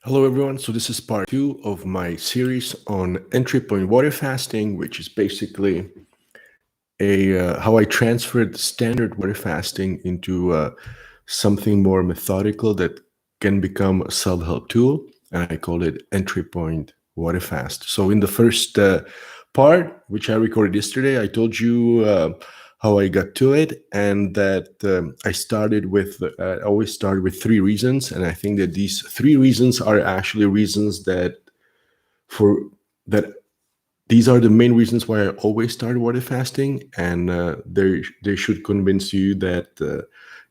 Hello, everyone. So, this is part two of my series on Entrypoint Waterfasting, which is basically a how I transferred standard water fasting into something more methodical that can become a self-help tool, and I called it Entrypoint Waterfast. So, in the first part, which I recorded yesterday, I told you how I got to it, and that I always started with three reasons, and I think that these three reasons are actually reasons for that these are the main reasons why I always start water fasting, and they should convince you that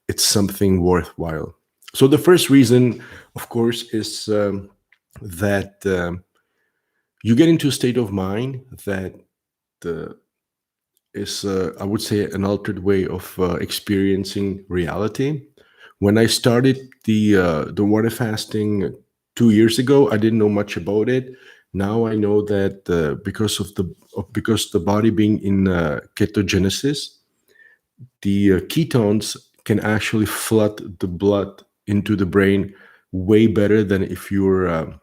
it's something worthwhile. So the first reason, of course, is that you get into a state of mind that uh, is, I would say, an altered way of experiencing reality. When I started the water fasting 2 years ago, I didn't know much about it. Now I know that because the body being in ketogenesis, the ketones can actually flood the blood into the brain way better than if you're on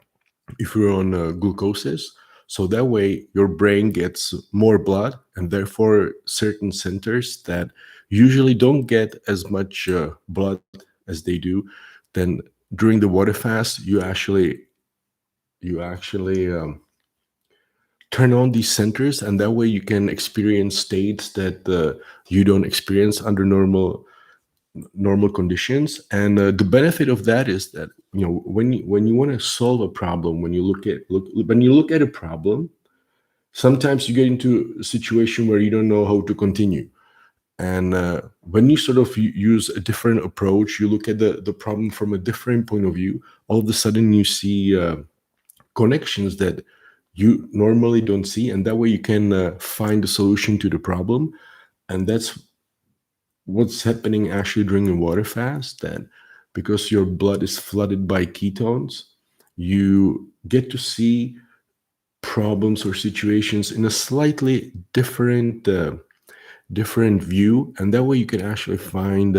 glucoses. So that way, your brain gets more blood, and therefore, certain centers that usually don't get as much blood as they do, then during the water fast, you actually turn on these centers, and that way you can experience states that you don't experience under normal conditions. And the benefit of that is that when you want to solve a problem, when you look at a problem, sometimes you get into a situation where you don't know how to continue. And when you sort of use a different approach, you look at the problem from a different point of view, all of a sudden you see connections that you normally don't see, and that way you can find a solution to the problem. And that's what's happening actually during a water fast, that because your blood is flooded by ketones, you get to see problems or situations in a slightly different view, and that way you can actually find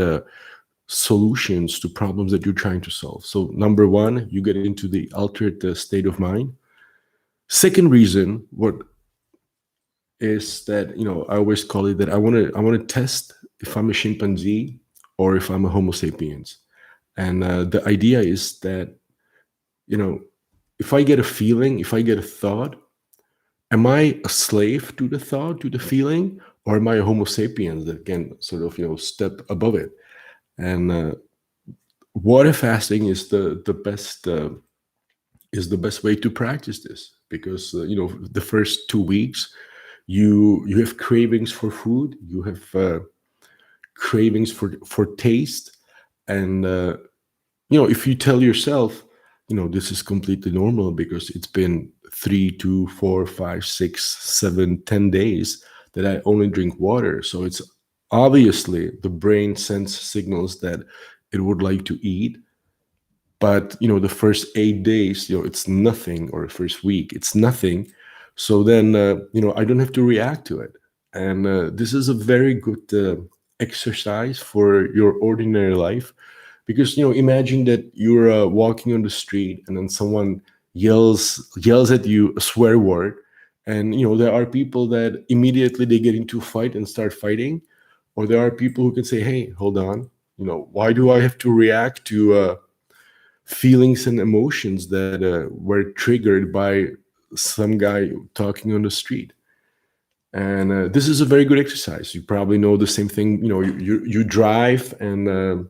solutions to problems that you're trying to solve. So number one, you get into the altered state of mind. Second reason, what is that, I always call it that I want to test if I'm a chimpanzee or if I'm a Homo sapiens. And the idea is that, you know, if I get a feeling, if I get a thought, am I a slave to the thought, to the feeling, or am I a Homo sapiens that can sort of, step above it? And water fasting is the best way to practice this, because the first 2 weeks you have cravings for food, you have cravings for taste, and if you tell yourself, this is completely normal because it's been 3, 2, 4, 5, 6, 7, 10 days that I only drink water, so it's obviously the brain sends signals that it would like to eat. But the first 8 days, it's nothing, or the first week it's nothing. So then I don't have to react to it. And this is a very good exercise for your ordinary life, because imagine that you're walking on the street, and then someone yells at you a swear word. And there are people that immediately they get into a fight and start fighting, or there are people who can say, hey, hold on, why do I have to react to feelings and emotions that were triggered by some guy talking on the street? And this is a very good exercise. You probably know the same thing. You drive, and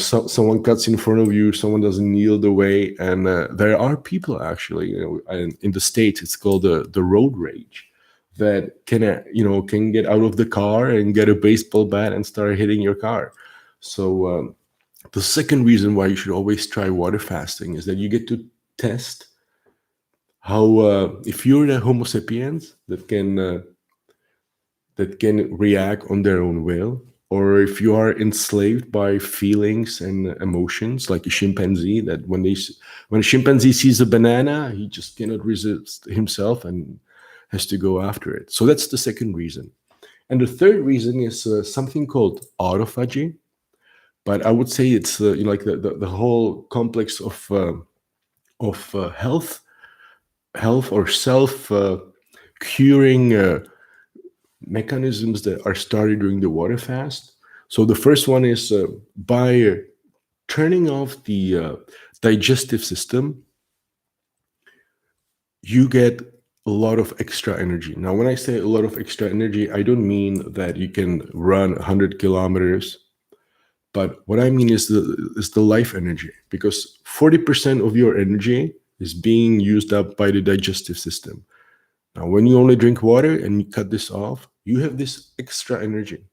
someone cuts in front of you, someone doesn't yield the way, and there are people actually, and in the States it's called the road rage, that can get out of the car and get a baseball bat and start hitting your car. So the second reason why you should always try water fasting is that you get to test how, if you're the Homo sapiens that can react on their own will, or if you are enslaved by feelings and emotions, like a chimpanzee, that when a chimpanzee sees a banana, he just cannot resist himself and has to go after it. So that's the second reason. And the third reason is something called autophagy. But I would say it's like the whole complex of health or self curing mechanisms that are started during the water fast. So the first one is by turning off the digestive system, you get a lot of extra energy. Now, when I say a lot of extra energy, I don't mean that you can run 100 kilometers, but what I mean is the life energy, because 40% of your energy is being used up by the digestive system. Now, when you only drink water and you cut this off, you have this extra energy.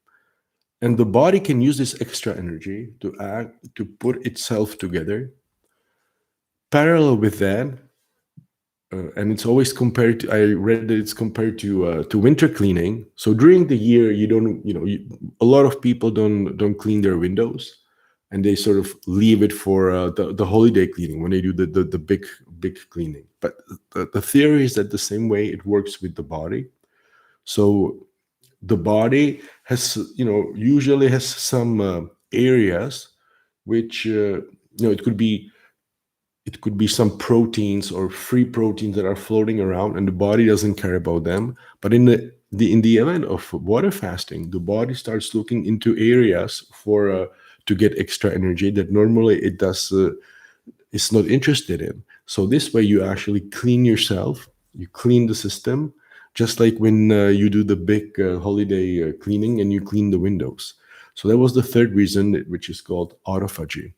And the body can use this extra energy to act, to put itself together. Parallel with that, and it's always compared to, I read that it's compared to winter cleaning. So during the year, you don't, a lot of people don't clean their windows, and they sort of leave it for the holiday cleaning when they do the big cleaning. But the theory is that the same way it works with the body. So the body has, usually has some areas which, it could be some proteins or free proteins that are floating around, and the body doesn't care about them. But in the event of water fasting, the body starts looking into areas for to get extra energy that normally it does is not interested in. So this way, you actually clean yourself, you clean the system, just like when you do the big holiday cleaning and you clean the windows. So that was the third reason, which is called autophagy.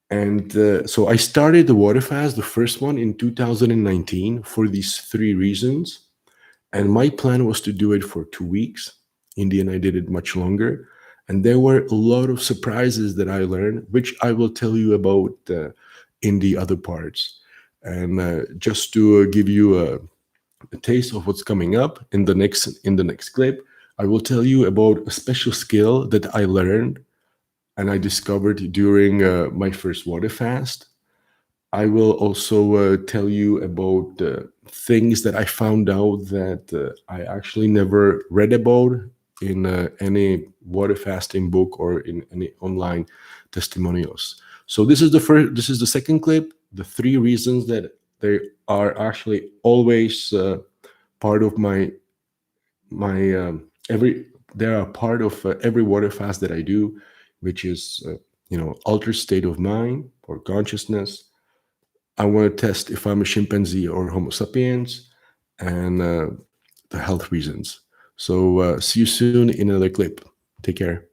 And so I started the water fast, the first one in 2019, for these three reasons. And my plan was to do it for 2 weeks. In the end, I did it much longer. And there were a lot of surprises that I learned, which I will tell you about in the other parts. And just to give you a taste of what's coming up in the next clip, I will tell you about a special skill that I learned and I discovered during my first water fast. I will also tell you about things that I found out that I actually never read about in any water fasting book or in any online testimonials. So this is the first. This is the second clip. The three reasons that they are actually always part of my every. They are part of every water fast that I do, which is altered state of mind or consciousness. I want to test if I'm a chimpanzee or Homo sapiens, and the health reasons. So see you soon in another clip. Take care.